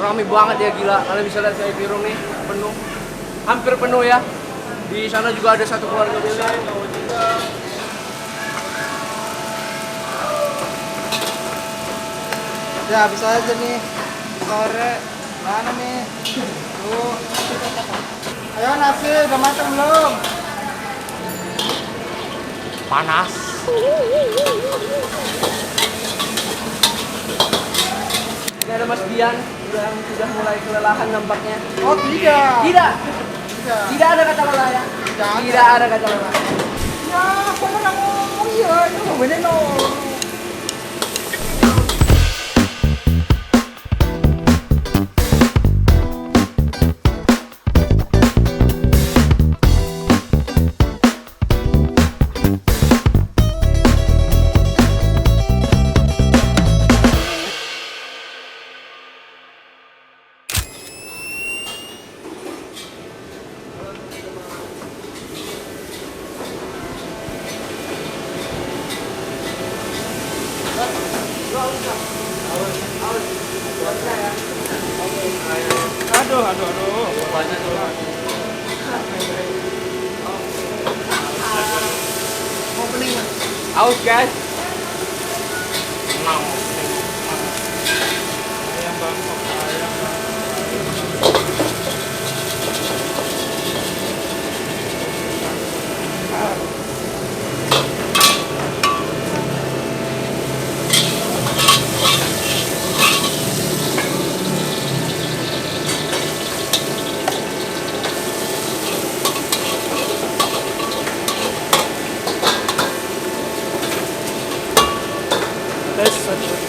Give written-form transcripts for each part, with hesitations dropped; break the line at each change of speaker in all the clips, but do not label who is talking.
rame banget ya, gila. Kalian bisa lihat saya di room nih, penuh. Hampir penuh ya. Di sana juga ada satu keluarga besar.
Ya bisa aja nih sore mana nih tuh. Ayo nasi udah matang belum?
Panas. Ini ada Mas Dian yang sudah mulai kelelahan nampaknya.
Oh tidak.
Tidak,
Tidak.
tidak ada kata lelah ya. Tidak ada kata lelah.
Ya aku pernah ngomong ya itu bener no. Aduh.
Banyak tuh.
Opening mas.
Aus guys. Mau. That's such a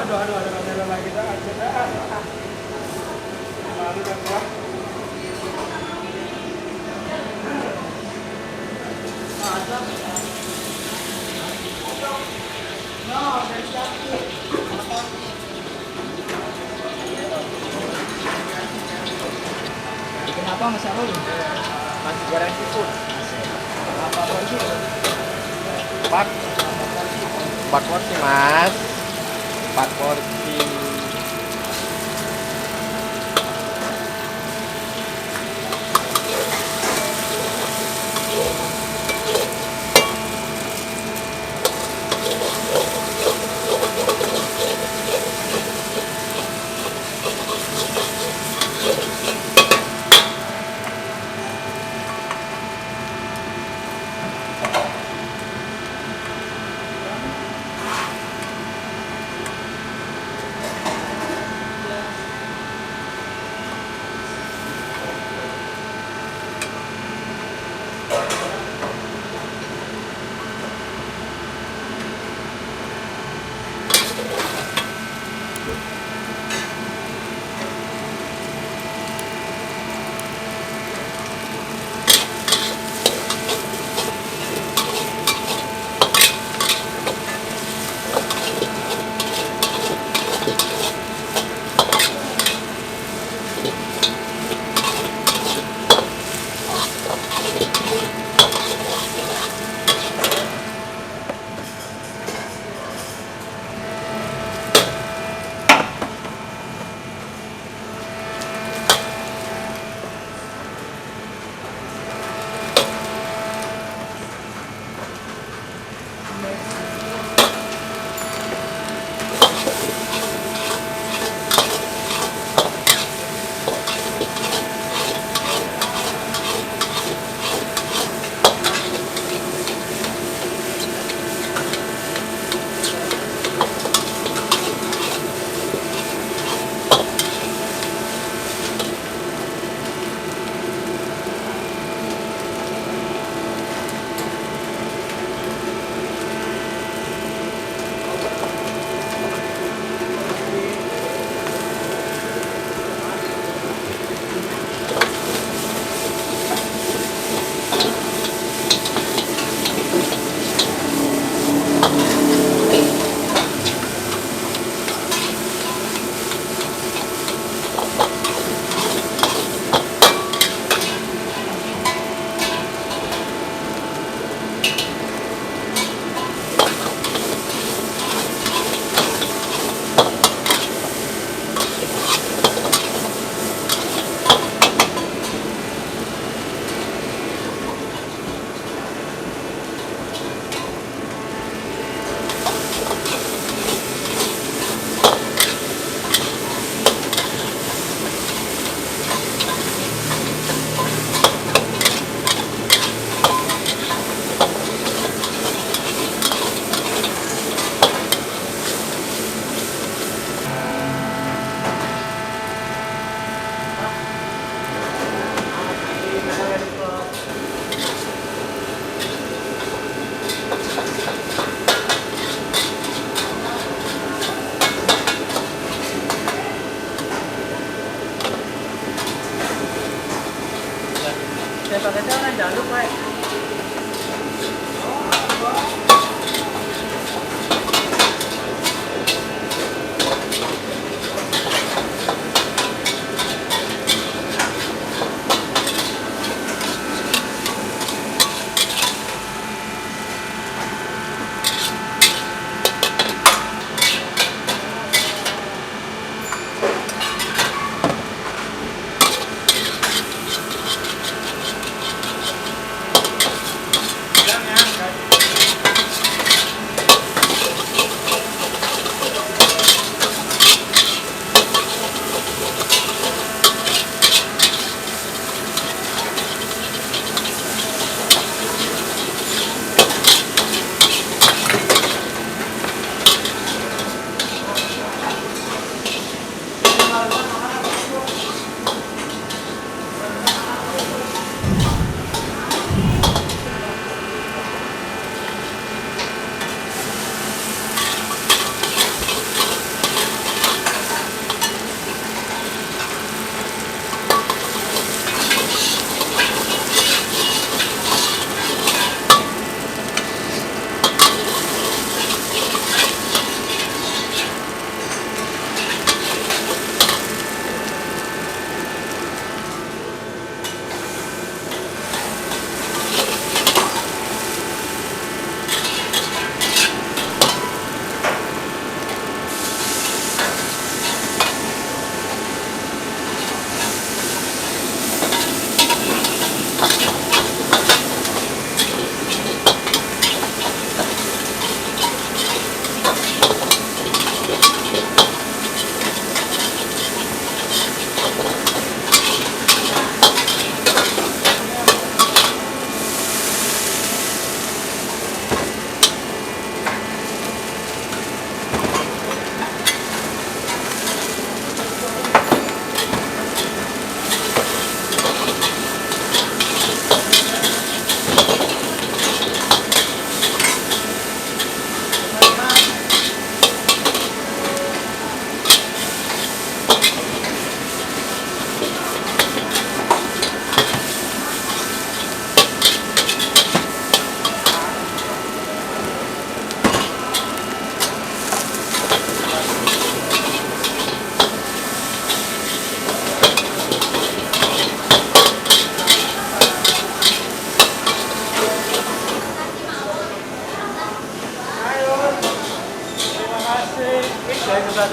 Ada kamera lagi dah. Malu dah gua. Kenapa Mas Arul?
Nasi goreng seafood.
Apa porsi?
Empat. Empat porsi mas. Empat porsi.
Pakai jangan lupa.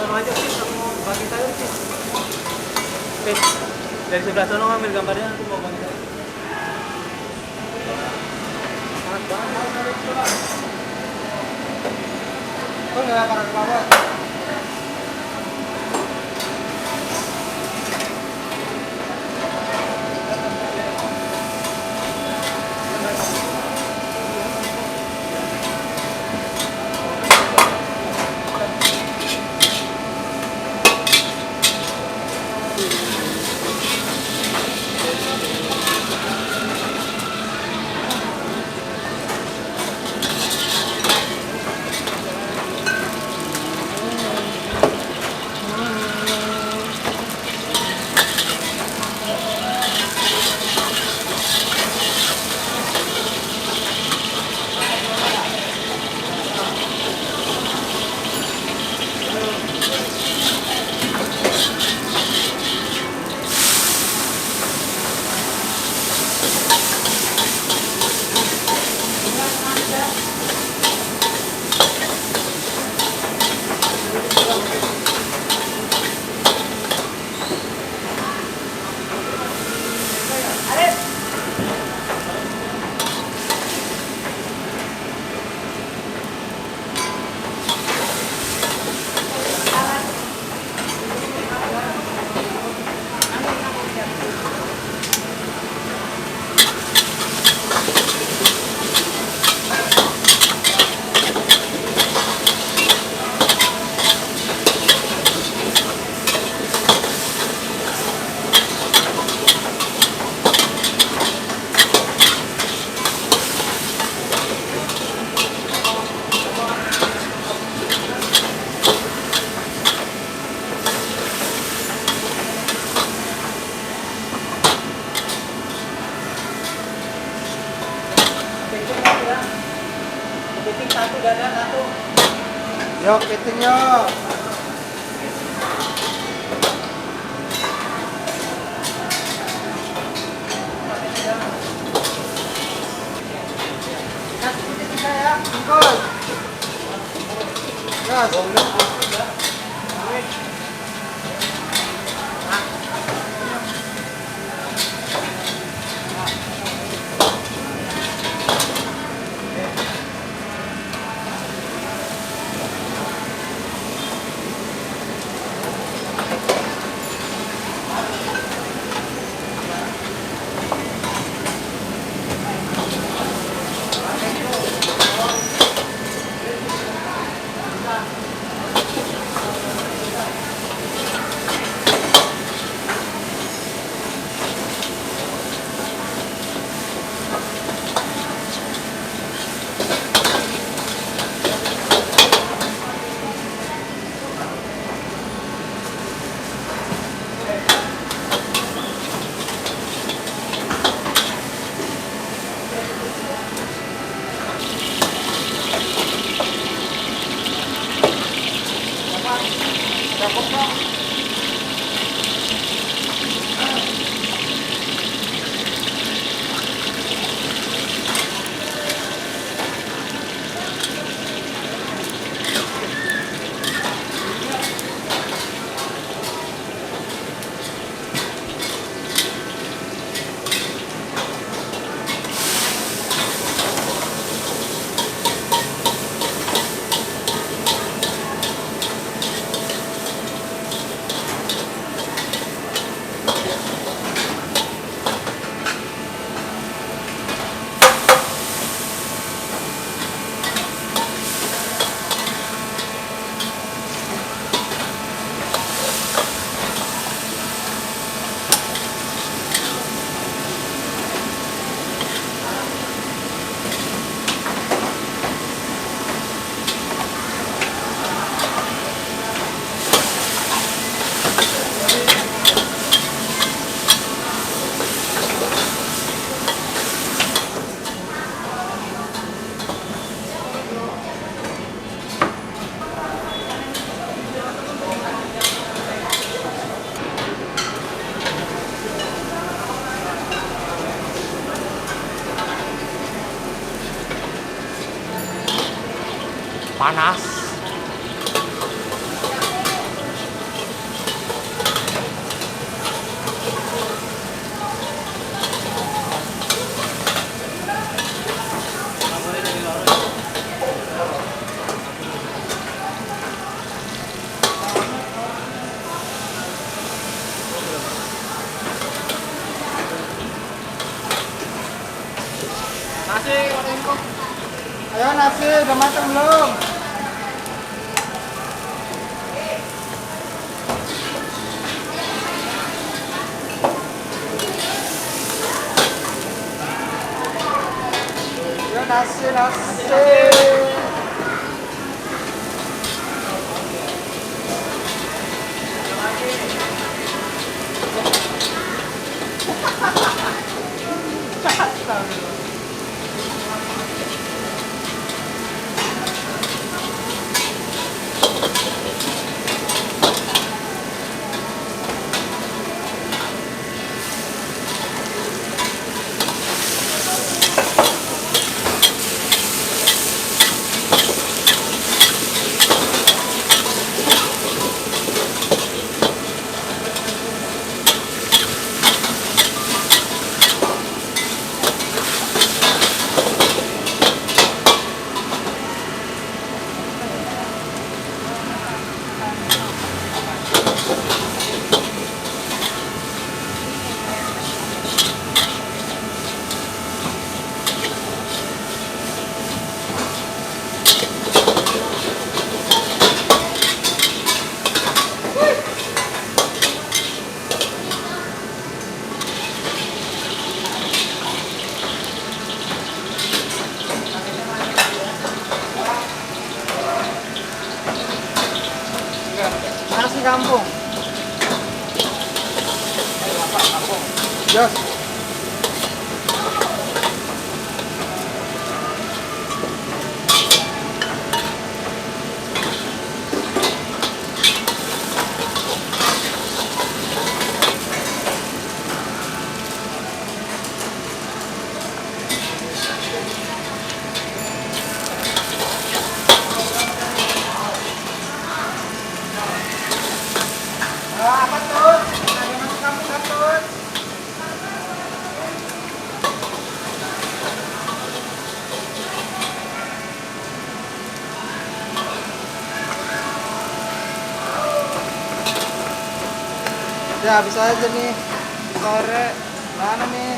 sono aja sih, kamu bagi sayur sih. Oke, dari sebelah sono ngambil gambarnya, aku mau bagi sayur.
Kok nggak para ke bawah?
Kepiting satu, dada satu.
Yuk, kepiting yuk. Kasih kepiting saya, bungkus. Gas.
Panas.
nasi udah matang belum? Ya nasi. Nasi kampung. Jos. Apa tuh? Ada nasi kampung kan tuh? Ya bisa aja nih sore mana nih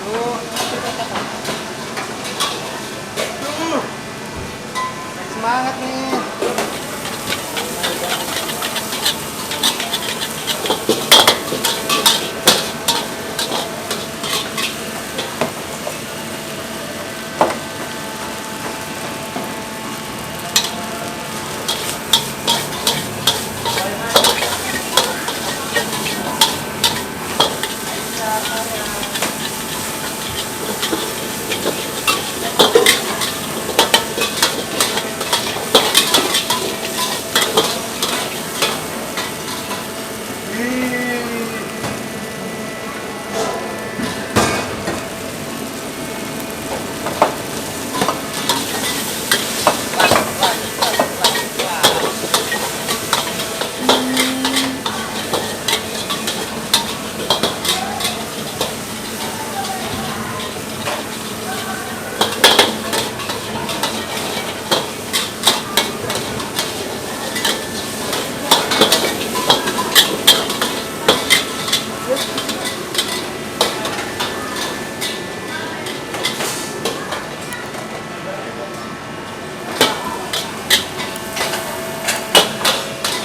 tuh semangat nih.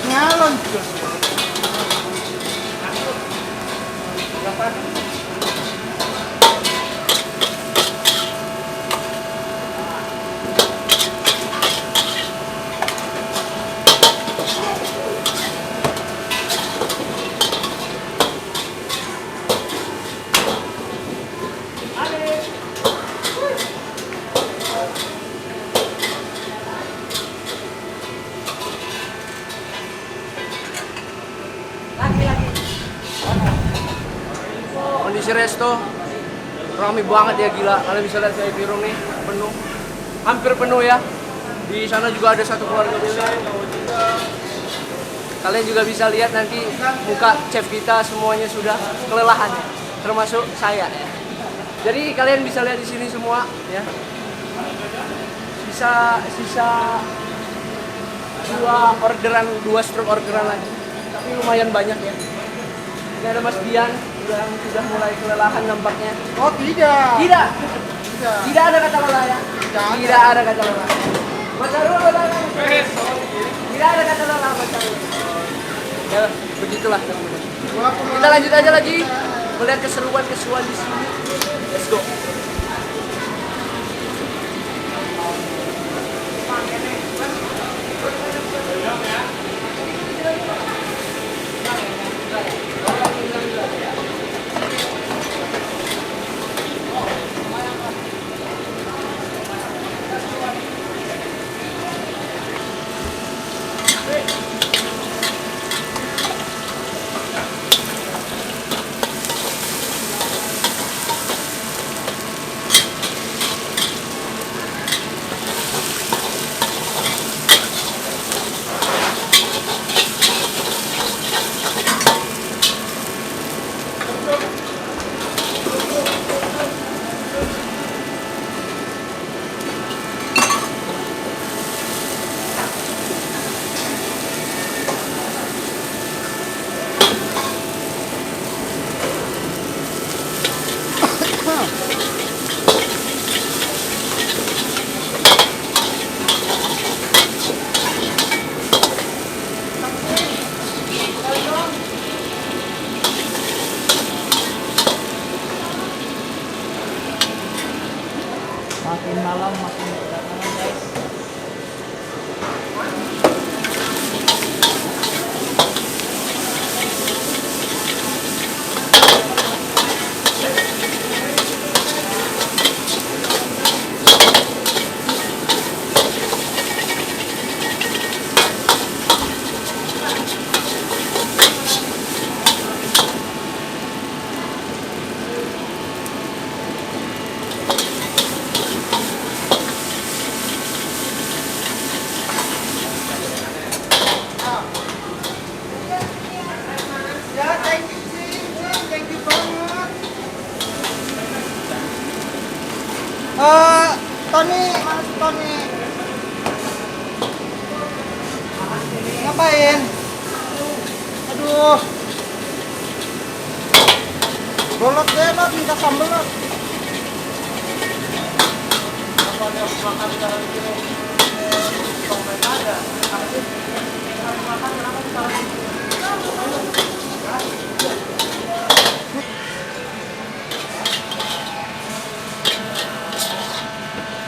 Nyalon juga.
Kondisi resto rame banget ya, gila. Kalian bisa lihat saya pirung nih penuh, hampir penuh ya. Di sana juga ada satu keluarga besar. Kalian juga bisa lihat nanti muka chef kita semuanya sudah kelelahan, termasuk saya ya. Jadi kalian bisa lihat di sini semua ya. Sisa dua stroke orderan lagi. Tapi lumayan banyak ya. Ini ada Mas Dian yang sudah mulai kelelahan nampaknya.
Oh tidak.
Tidak. Tidak ada kata lelah ya. Tidak ada kata lelah. Baca dulu lelah. Tidak ada kata lelah baca dulu. Ya, begitulah teman-teman. Kita lanjut aja lagi melihat keseruan-keseruan di sini. Let's go.
Makin malam makin kedatangan guys. Ya, thank you banget. Tony, Mas Tony. Ngapain? Aduh. Bolot deh, Mas, minta sambal, Mas. Apa ada makan dalam kilo? Komen ada. Apa sih? Makan kenapa salah?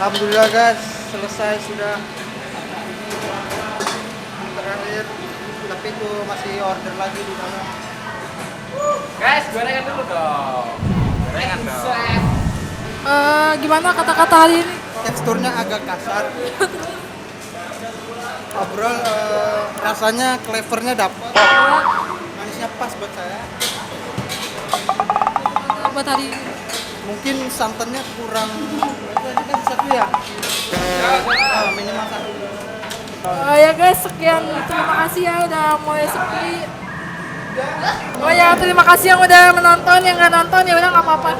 Alhamdulillah guys, selesai sudah. Ini terakhir, tapi itu masih order lagi di dalam.
Guys, gorengan dulu dong. Gorengan dong.
Gimana kata-kata hari ini?
Teksturnya agak kasar. Obrol rasanya flavornya dapat. Manisnya pas buat saya.
Buat hari ini.
Mungkin santannya kurang. Tadi kan satu ya? Minimal satu.
Ya guys, sekian, terima kasih ya udah mulai sepi. Oh ya, terima kasih yang udah menonton, yang nggak nonton ya udah nggak apa-apa.